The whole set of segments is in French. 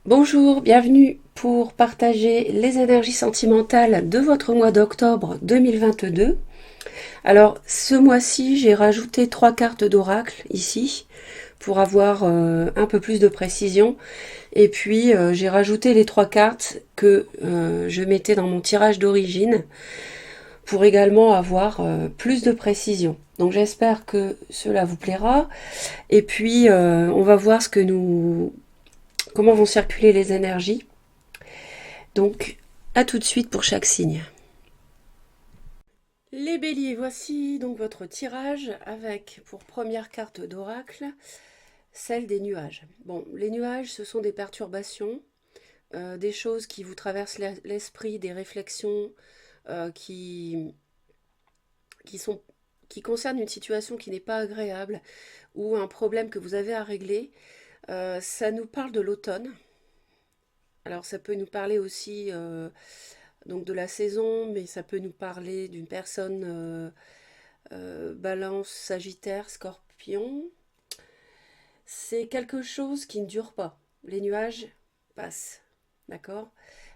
Bonjour, bienvenue pour partager les énergies sentimentales de votre mois d'octobre 2022. Alors, ce mois-ci, j'ai rajouté 3 cartes d'oracle ici pour avoir un peu plus de précision. Et puis, j'ai rajouté les 3 cartes que je mettais dans mon tirage d'origine pour également avoir plus de précision. Donc, j'espère que cela vous plaira. Et puis, on va voir comment vont circuler les énergies. Donc, à tout de suite pour chaque signe. Les béliers, voici donc votre tirage avec pour première carte d'oracle celle des nuages. Bon, les nuages, ce sont des perturbations, des choses qui vous traversent l'esprit, des réflexions euh, qui, qui, sont, qui concernent une situation qui n'est pas agréable ou un problème que vous avez à régler. Ça nous parle de l'automne. Alors ça peut nous parler aussi donc de la saison, mais ça peut nous parler d'une personne Balance, Sagittaire, Scorpion. C'est quelque chose qui ne dure pas. Les nuages passent, d'accord?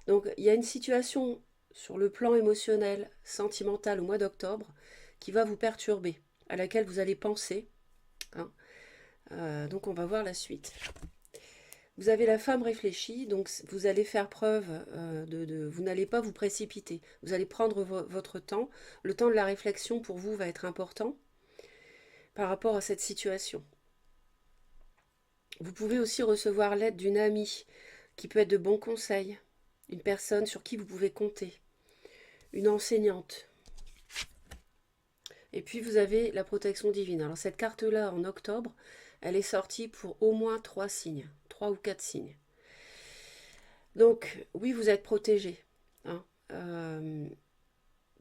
Donc il y a une situation sur le plan émotionnel, sentimental au mois d'octobre qui va vous perturber, à laquelle vous allez penser, hein. Donc on va voir la suite. Vous avez la femme réfléchie, donc vous allez faire preuve vous n'allez pas vous précipiter. Vous allez prendre votre temps. Le temps de la réflexion pour vous va être important par rapport à cette situation. Vous pouvez aussi recevoir l'aide d'une amie qui peut être de bons conseils, une personne sur qui vous pouvez compter, une enseignante. Et puis vous avez la protection divine. Alors cette carte-là en octobre, elle est sortie pour au moins 3 signes, 3 ou 4 signes. Donc oui, vous êtes protégé, hein.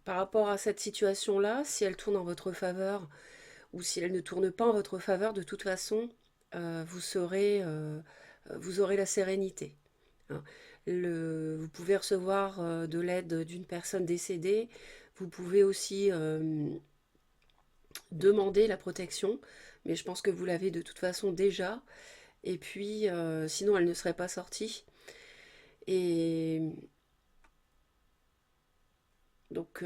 Par rapport à cette situation-là, si elle tourne en votre faveur ou si elle ne tourne pas en votre faveur, de toute façon, vous aurez la sérénité, hein. Vous pouvez recevoir de l'aide d'une personne décédée. Vous pouvez aussi demander la protection, mais je pense que vous l'avez de toute façon déjà. Et puis, sinon, elle ne serait pas sortie. Et donc,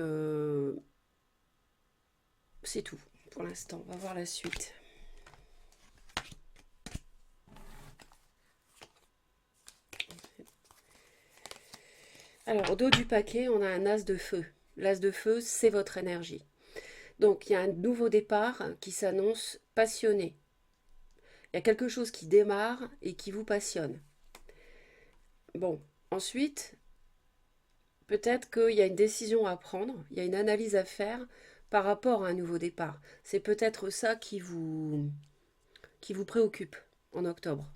c'est tout pour l'instant. On va voir la suite. Alors, au dos du paquet, on a un as de feu. L'as de feu, c'est votre énergie. Donc, il y a un nouveau départ qui s'annonce passionné. Il y a quelque chose qui démarre et qui vous passionne. Bon, ensuite, peut-être qu'il y a une décision à prendre, il y a une analyse à faire par rapport à un nouveau départ. C'est peut-être ça qui vous préoccupe en octobre.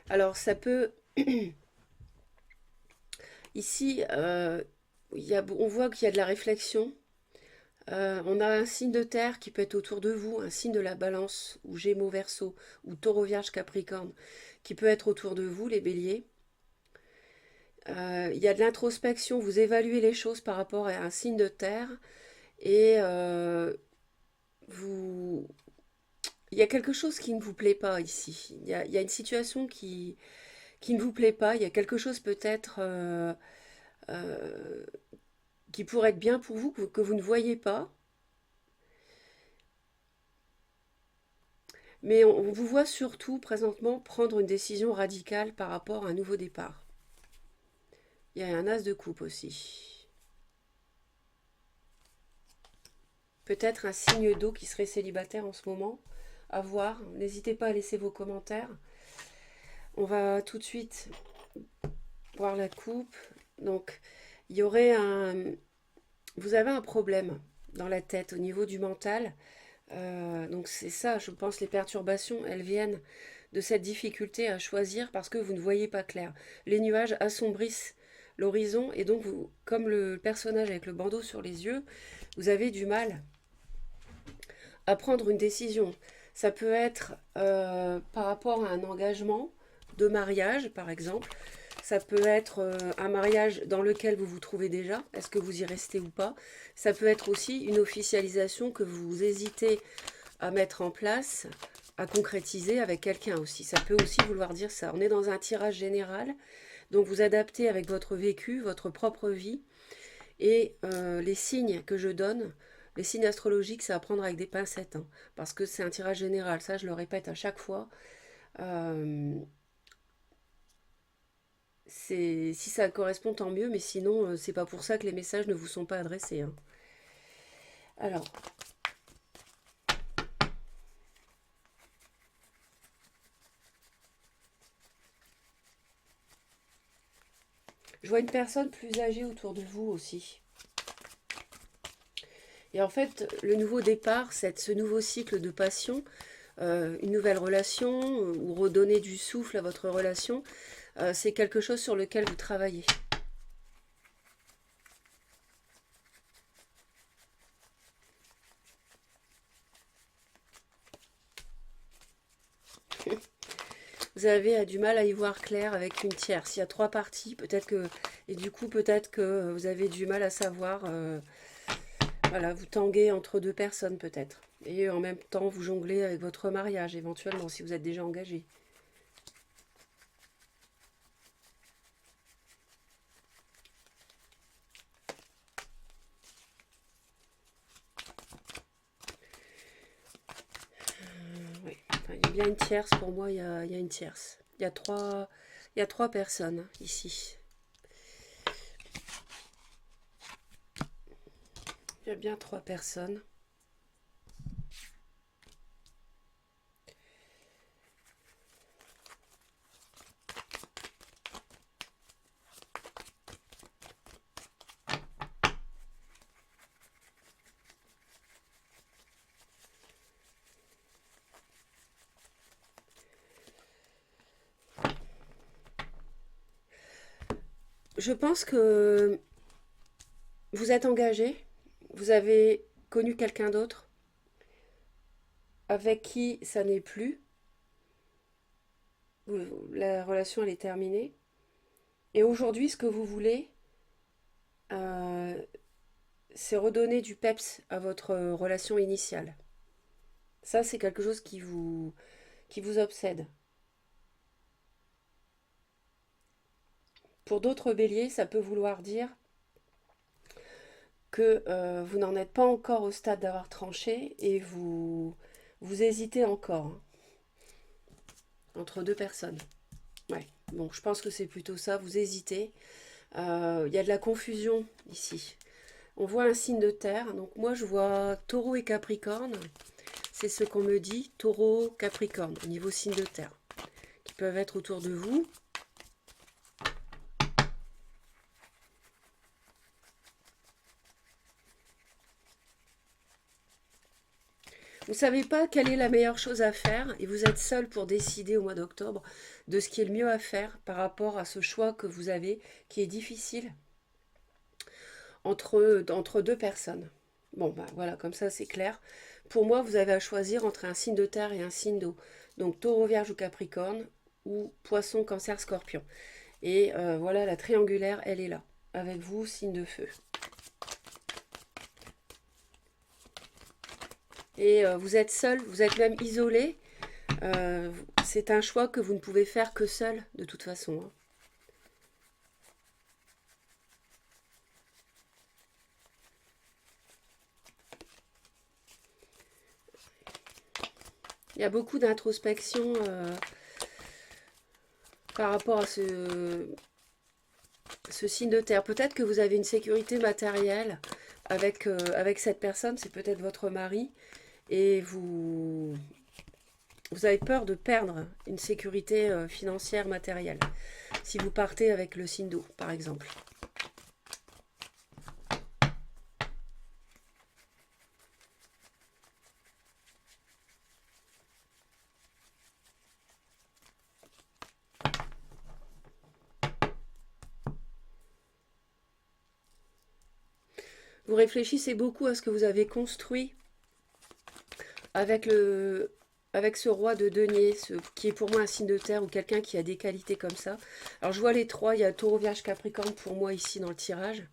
Alors, ça peut... Ici, on voit qu'il y a de la réflexion. On a un signe de terre qui peut être autour de vous, un signe de la balance, ou Gémeaux Verseau, ou Taureau Vierge Capricorne, qui peut être autour de vous, les béliers. Il y a de l'introspection, vous évaluez les choses par rapport à un signe de terre, et vous... il y a quelque chose qui ne vous plaît pas ici. Il y a une situation qui ne vous plaît pas, il y a quelque chose peut-être euh, qui pourrait être bien pour vous, que vous ne voyez pas. Mais on vous voit surtout présentement prendre une décision radicale par rapport à un nouveau départ. Il y a un as de coupe aussi. Peut-être un signe d'eau qui serait célibataire en ce moment. À voir. N'hésitez pas à laisser vos commentaires. On va tout de suite voir la coupe. Donc, il y aurait un... Vous avez un problème dans la tête au niveau du mental. Donc c'est ça, je pense, les perturbations, elles viennent de cette difficulté à choisir parce que vous ne voyez pas clair. Les nuages assombrissent l'horizon et donc vous, comme le personnage avec le bandeau sur les yeux, vous avez du mal à prendre une décision. Ça peut être par rapport à un engagement de mariage, par exemple. Ça peut être un mariage dans lequel vous vous trouvez déjà. Est-ce que vous y restez ou pas? Ça peut être aussi une officialisation que vous hésitez à mettre en place à concrétiser avec quelqu'un aussi. Ça peut aussi vouloir dire ça. On est dans un tirage général, donc vous adaptez avec votre vécu, votre propre vie, et les signes que je donne, les signes astrologiques, c'est à prendre avec des pincettes, hein, parce que c'est un tirage général, ça je le répète à chaque fois. Euh, si ça correspond, tant mieux, mais sinon, c'est pas pour ça que les messages ne vous sont pas adressés, hein. Alors, je vois une personne plus âgée autour de vous aussi. Et en fait, le nouveau départ, ce nouveau cycle de passion, une nouvelle relation, ou redonner du souffle à votre relation, c'est quelque chose sur lequel vous travaillez. Vous avez du mal à y voir clair avec une tierce. Il y a 3 parties, peut-être que... Et du coup, peut-être que vous avez du mal à savoir... voilà, vous tanguez entre 2 personnes peut-être. Et en même temps, vous jonglez avec votre mariage, éventuellement, si vous êtes déjà engagé. Oui, enfin, il y a bien une tierce, pour moi, il y a une tierce. Il y a 3 personnes hein, ici. Il y a bien 3 personnes. Je pense que vous êtes engagé, vous avez connu quelqu'un d'autre avec qui ça n'est plus, la relation elle est terminée. Et aujourd'hui, ce que vous voulez, euh, c'est redonner du peps à votre relation initiale. Ça, c'est quelque chose qui vous obsède. Pour d'autres béliers, ça peut vouloir dire que vous n'en êtes pas encore au stade d'avoir tranché et vous hésitez encore hein, entre 2 personnes. Ouais, bon, je pense que c'est plutôt ça, vous hésitez. Il y a de la confusion ici. On voit un signe de terre, donc moi je vois taureau et capricorne. C'est ce qu'on me dit, taureau, capricorne, au niveau signe de terre, qui peuvent être autour de vous. Vous ne savez pas quelle est la meilleure chose à faire et vous êtes seul pour décider au mois d'octobre de ce qui est le mieux à faire par rapport à ce choix que vous avez, qui est difficile, entre 2 personnes. Bon, ben voilà, comme ça c'est clair. Pour moi, vous avez à choisir entre un signe de terre et un signe d'eau. Donc taureau, vierge ou capricorne, ou poisson, cancer, scorpion. Et voilà, la triangulaire, elle est là. Avec vous, signe de feu. Et vous êtes seul, vous êtes même isolé. C'est un choix que vous ne pouvez faire que seul, de toute façon, hein. Il y a beaucoup d'introspection par rapport à ce signe de terre. Peut-être que vous avez une sécurité matérielle avec cette personne, c'est peut-être votre mari, et vous avez peur de perdre une sécurité financière matérielle. Si vous partez avec le signe d'eau, par exemple. Vous réfléchissez beaucoup à ce que vous avez construit avec avec ce roi de denier, qui est pour moi un signe de terre ou quelqu'un qui a des qualités comme ça. Alors je vois les 3, il y a taureau, vierge, capricorne pour moi ici dans le tirage.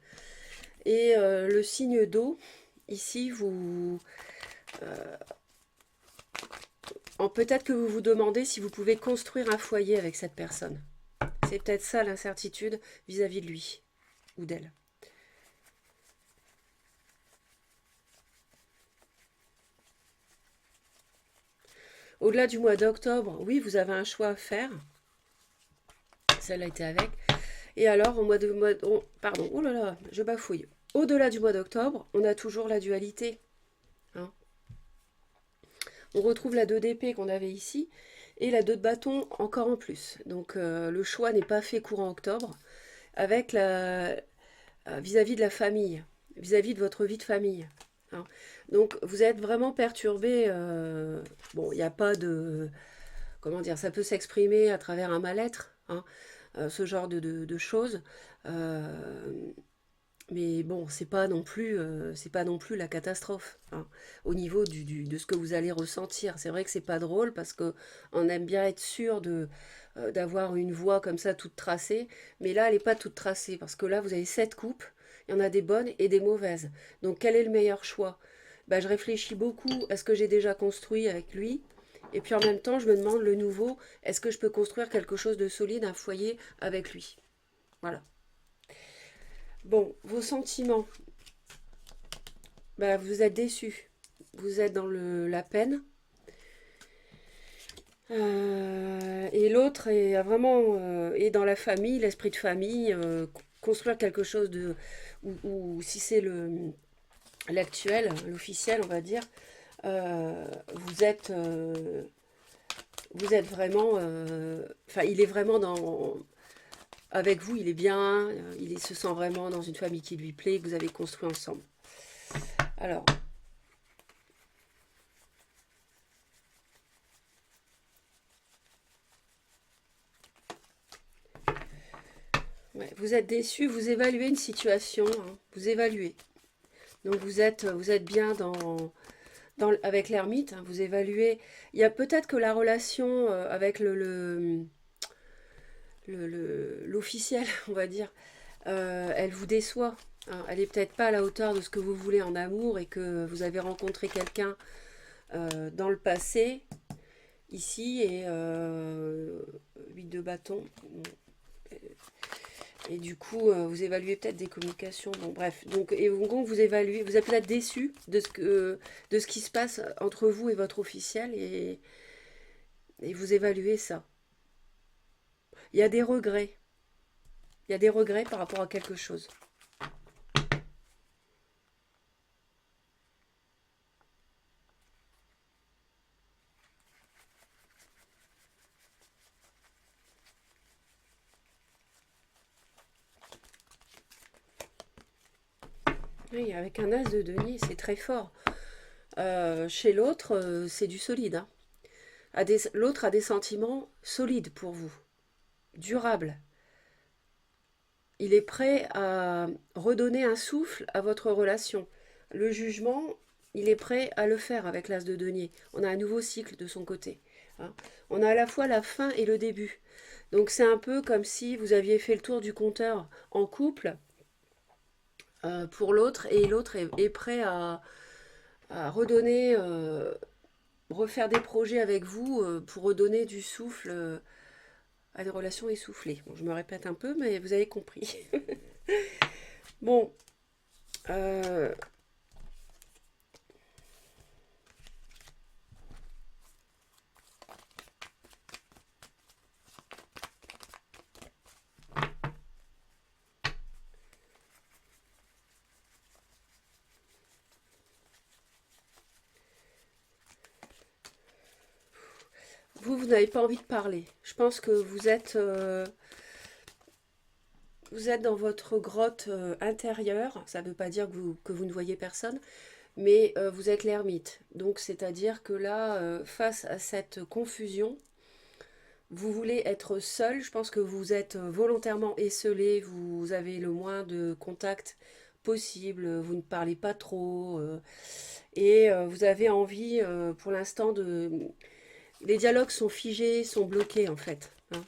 Et le signe d'eau, ici, Peut-être que vous vous demandez si vous pouvez construire un foyer avec cette personne. C'est peut-être ça l'incertitude vis-à-vis de lui ou d'elle. Au-delà du mois d'octobre, oui, vous avez un choix à faire. Celle-là était avec. Et alors, pardon, oh là là, je bafouille. Au-delà du mois d'octobre, on a toujours la dualité. Hein. On retrouve la 2 d'épée qu'on avait ici et la 2 de bâton encore en plus. Donc le choix n'est pas fait courant octobre avec vis-à-vis de la famille, vis-à-vis de votre vie de famille. Hein. Donc vous êtes vraiment perturbé. Bon, il n'y a pas de... Comment dire, ça peut s'exprimer à travers un mal-être, hein, ce genre de choses. Euh, mais bon, c'est pas non plus la catastrophe, hein, au niveau de ce que vous allez ressentir. C'est vrai que c'est pas drôle parce que on aime bien être sûr d'avoir une voie comme ça toute tracée, mais là elle n'est pas toute tracée parce que là vous avez 7 coupes, il y en a des bonnes et des mauvaises. Donc quel est le meilleur choix? Ben, je réfléchis beaucoup à ce que j'ai déjà construit avec lui. Et puis en même temps, je me demande le nouveau, est-ce que je peux construire quelque chose de solide, un foyer avec lui? Voilà. Bon, vos sentiments. Bah, vous êtes déçu. Vous êtes dans la peine. Et l'autre est est dans la famille, l'esprit de famille, construire quelque chose de... Ou si c'est l'actuel, l'officiel, on va dire, euh, vous êtes... euh, vous êtes vraiment... Enfin, il est vraiment dans... Avec vous, il est bien, il se sent vraiment dans une famille qui lui plaît, que vous avez construit ensemble. Alors, ouais, vous êtes déçu, vous évaluez une situation, hein, vous évaluez. Donc vous êtes bien avec l'ermite, hein, vous évaluez. Il y a peut-être que la relation avec l'officiel, on va dire, elle vous déçoit. Hein. Elle est peut-être pas à la hauteur de ce que vous voulez en amour et que vous avez rencontré quelqu'un dans le passé, ici, et 8 de bâton. Et du coup, vous évaluez peut-être des communications. Bon, bref. Donc, et donc, vous évaluez, vous êtes peut-être déçu de ce qui se passe entre vous et votre officiel et vous évaluez ça. Il y a des regrets. Il y a des regrets par rapport à quelque chose. Oui, avec un as de denier, c'est très fort. Chez l'autre, c'est du solide. Hein. L'autre a des sentiments solides pour vous, durables. Il est prêt à redonner un souffle à votre relation. Le jugement, il est prêt à le faire avec l'as de denier. On a un nouveau cycle de son côté. Hein. On a à la fois la fin et le début. Donc c'est un peu comme si vous aviez fait le tour du compteur en couple pour l'autre et l'autre est prêt à redonner, refaire des projets avec vous pour redonner du souffle à des relations essoufflées. Bon, je me répète un peu, mais vous avez compris. Bon, euh, vous n'avez pas envie de parler. Je pense que vous êtes dans votre grotte intérieure. Ça ne veut pas dire que vous ne voyez personne, mais vous êtes l'ermite. Donc, c'est-à-dire que là, face à cette confusion, vous voulez être seul. Je pense que vous êtes volontairement esselé. Vous avez le moins de contact possible. Vous ne parlez pas trop. Et vous avez envie, pour l'instant, de... Les dialogues sont figés, sont bloqués, en fait. Hein.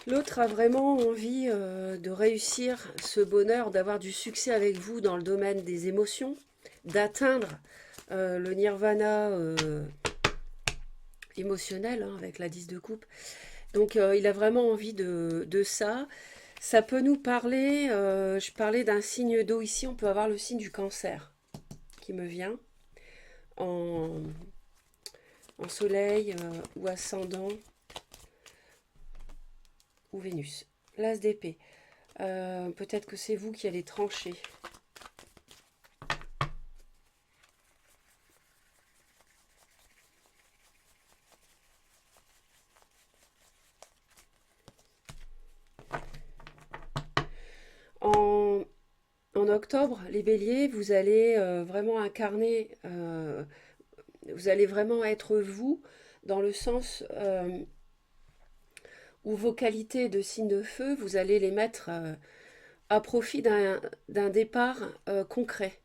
L'autre a vraiment envie de réussir ce bonheur, d'avoir du succès avec vous dans le domaine des émotions, d'atteindre le nirvana émotionnel hein, avec la 10 de coupe. Donc il a vraiment envie de ça. Ça peut nous parler, je parlais d'un signe d'eau ici, on peut avoir le signe du cancer qui me vient en, en soleil ou ascendant ou Vénus. L'as d'épée. Peut-être que c'est vous qui allez trancher. En, en octobre, les béliers, vous allez vraiment incarner, vous allez vraiment être vous, dans le sens où vos qualités de signe de feu, vous allez les mettre à profit d'un départ concret.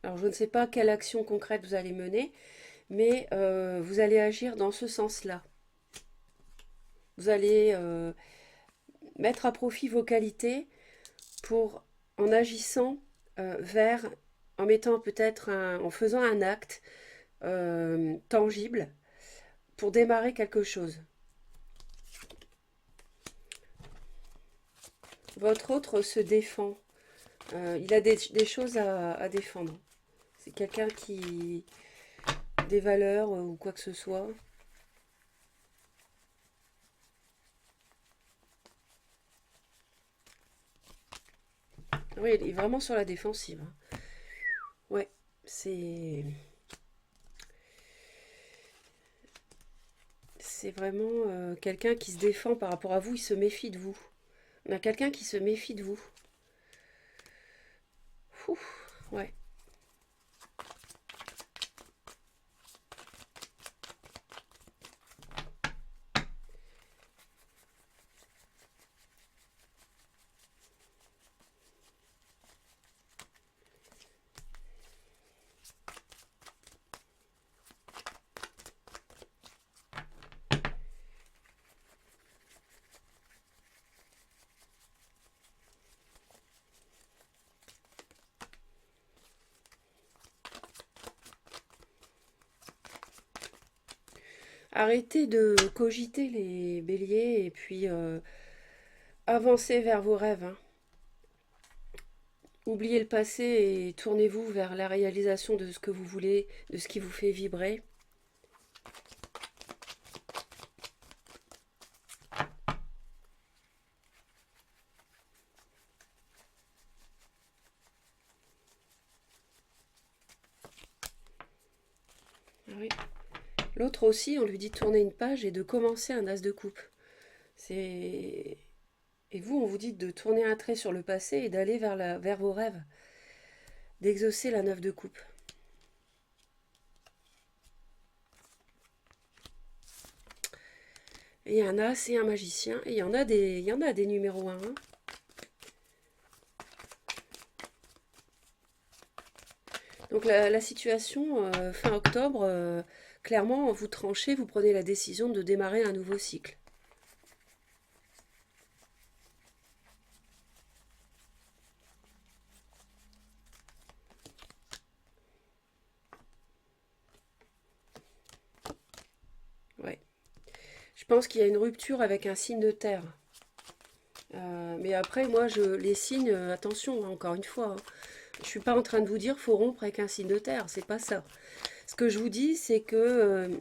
Alors je ne sais pas quelle action concrète vous allez mener, mais vous allez agir dans ce sens-là. Vous allez mettre à profit vos qualités pour, en agissant vers, en mettant peut-être, en faisant un acte tangible pour démarrer quelque chose. Votre autre se défend. Il a des choses à défendre. C'est quelqu'un qui... des valeurs ou quoi que ce soit. Oui, il est vraiment sur la défensive. Ouais, c'est... C'est vraiment quelqu'un qui se défend par rapport à vous, il se méfie de vous. On a quelqu'un qui se méfie de vous. Ouh, ouais. Arrêtez de cogiter les béliers et puis avancez vers vos rêves. Hein. Oubliez le passé et tournez-vous vers la réalisation de ce que vous voulez, de ce qui vous fait vibrer. Oui. L'autre aussi, on lui dit de tourner une page et de commencer un as de coupe. C'est... Et vous, on vous dit de tourner un trait sur le passé et d'aller vers vos rêves, d'exaucer la 9 de coupe. Et il y a un as et un magicien, et il y en a des numéros 1. Hein. Donc la situation, fin octobre, clairement, vous tranchez, vous prenez la décision de démarrer un nouveau cycle. Ouais. Je pense qu'il y a une rupture avec un signe de terre. Mais après, moi, les signes, attention, hein, encore une fois, hein, je ne suis pas en train de vous dire faut rompre avec un signe de terre, c'est pas ça. Ce que je vous dis, c'est que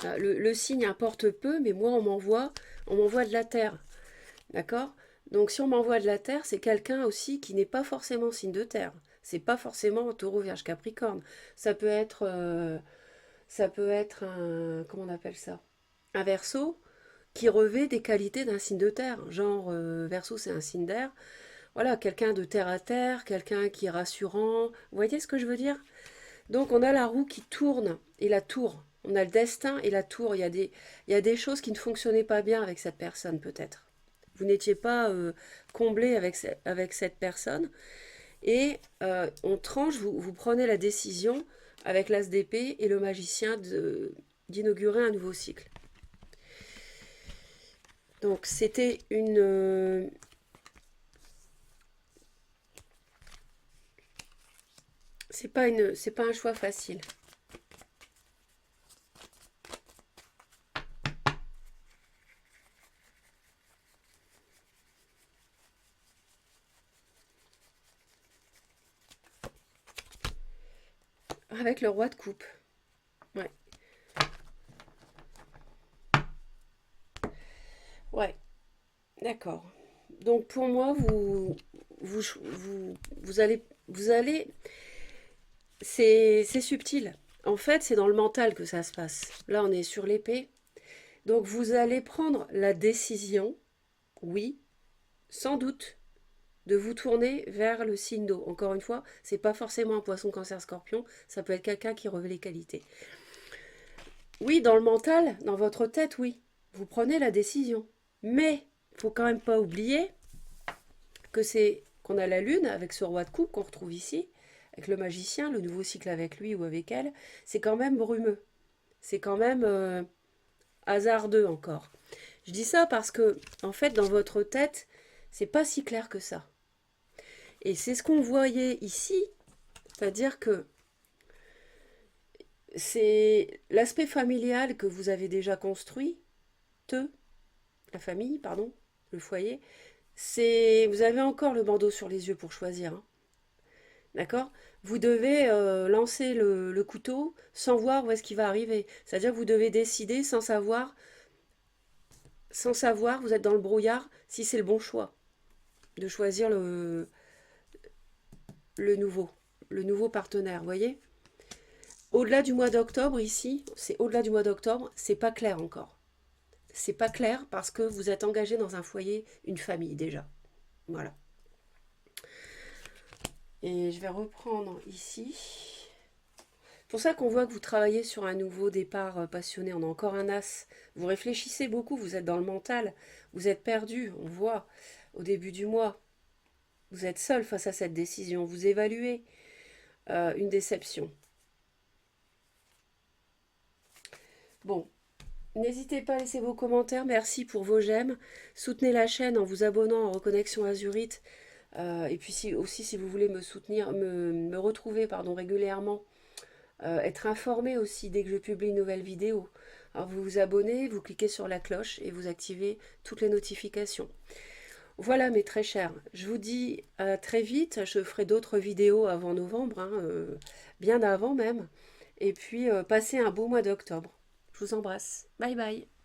le signe importe peu, mais moi, on m'envoie de la terre. D'accord? Donc, si on m'envoie de la terre, c'est quelqu'un aussi qui n'est pas forcément signe de terre. C'est pas forcément taureau, vierge, capricorne. Ça peut être un, comment on appelle ça? Un verso qui revêt des qualités d'un signe de terre. Genre, verso, c'est un signe d'air. Voilà, quelqu'un de terre à terre, quelqu'un qui est rassurant. Vous voyez ce que je veux dire? Donc, on a la roue qui tourne et la tour. On a le destin et la tour. Il y a des choses qui ne fonctionnaient pas bien avec cette personne, peut-être. Vous n'étiez pas comblé avec cette personne. Et on tranche, vous prenez la décision avec l'as d'épée et le magicien d'inaugurer un nouveau cycle. Donc c'était une... c'est pas un choix facile. Avec le roi de coupe. Ouais. Ouais, d'accord. Donc pour moi, vous allez, c'est subtil. En fait, c'est dans le mental que ça se passe. Là, on est sur l'épée. Donc vous allez prendre la décision, oui, sans doute, de vous tourner vers le signe d'eau. Encore une fois, c'est pas forcément un poisson cancer scorpion, ça peut être quelqu'un qui revêt les qualités. Oui, dans le mental, dans votre tête, oui, vous prenez la décision. Mais faut quand même pas oublier que c'est qu'on a la lune avec ce roi de coupe qu'on retrouve ici, avec le magicien, le nouveau cycle avec lui ou avec elle, c'est quand même brumeux. C'est quand même hasardeux encore. Je dis ça parce que, en fait, dans votre tête, c'est pas si clair que ça. Et c'est ce qu'on voyait ici, c'est-à-dire que c'est l'aspect familial que vous avez déjà construit, la famille, pardon, le foyer, c'est vous avez encore le bandeau sur les yeux pour choisir, hein. D'accord? Vous devez lancer le couteau sans voir où est-ce qu'il va arriver. C'est-à-dire que vous devez décider sans savoir, vous êtes dans le brouillard, si c'est le bon choix de choisir le nouveau, le nouveau partenaire, vous voyez? Au-delà du mois d'octobre, ici, c'est au-delà du mois d'octobre, c'est pas clair encore. C'est pas clair parce que vous êtes engagé dans un foyer, une famille déjà. Voilà. Et je vais reprendre ici. C'est pour ça qu'on voit que vous travaillez sur un nouveau départ passionné. On a encore un as. Vous réfléchissez beaucoup, vous êtes dans le mental. Vous êtes perdu, on voit, au début du mois. Vous êtes seul face à cette décision. Vous évaluez une déception. Bon, n'hésitez pas à laisser vos commentaires. Merci pour vos j'aime. Soutenez la chaîne en vous abonnant en Reconnexion Azurite. Et puis aussi, si vous voulez me soutenir, me retrouver pardon, régulièrement, être informé aussi dès que je publie une nouvelle vidéo. Alors vous vous abonnez, vous cliquez sur la cloche et vous activez toutes les notifications. Voilà mes très chers, je vous dis à très vite, je ferai d'autres vidéos avant novembre, hein, bien avant même. Et puis passez un beau mois d'octobre. Je vous embrasse. Bye bye.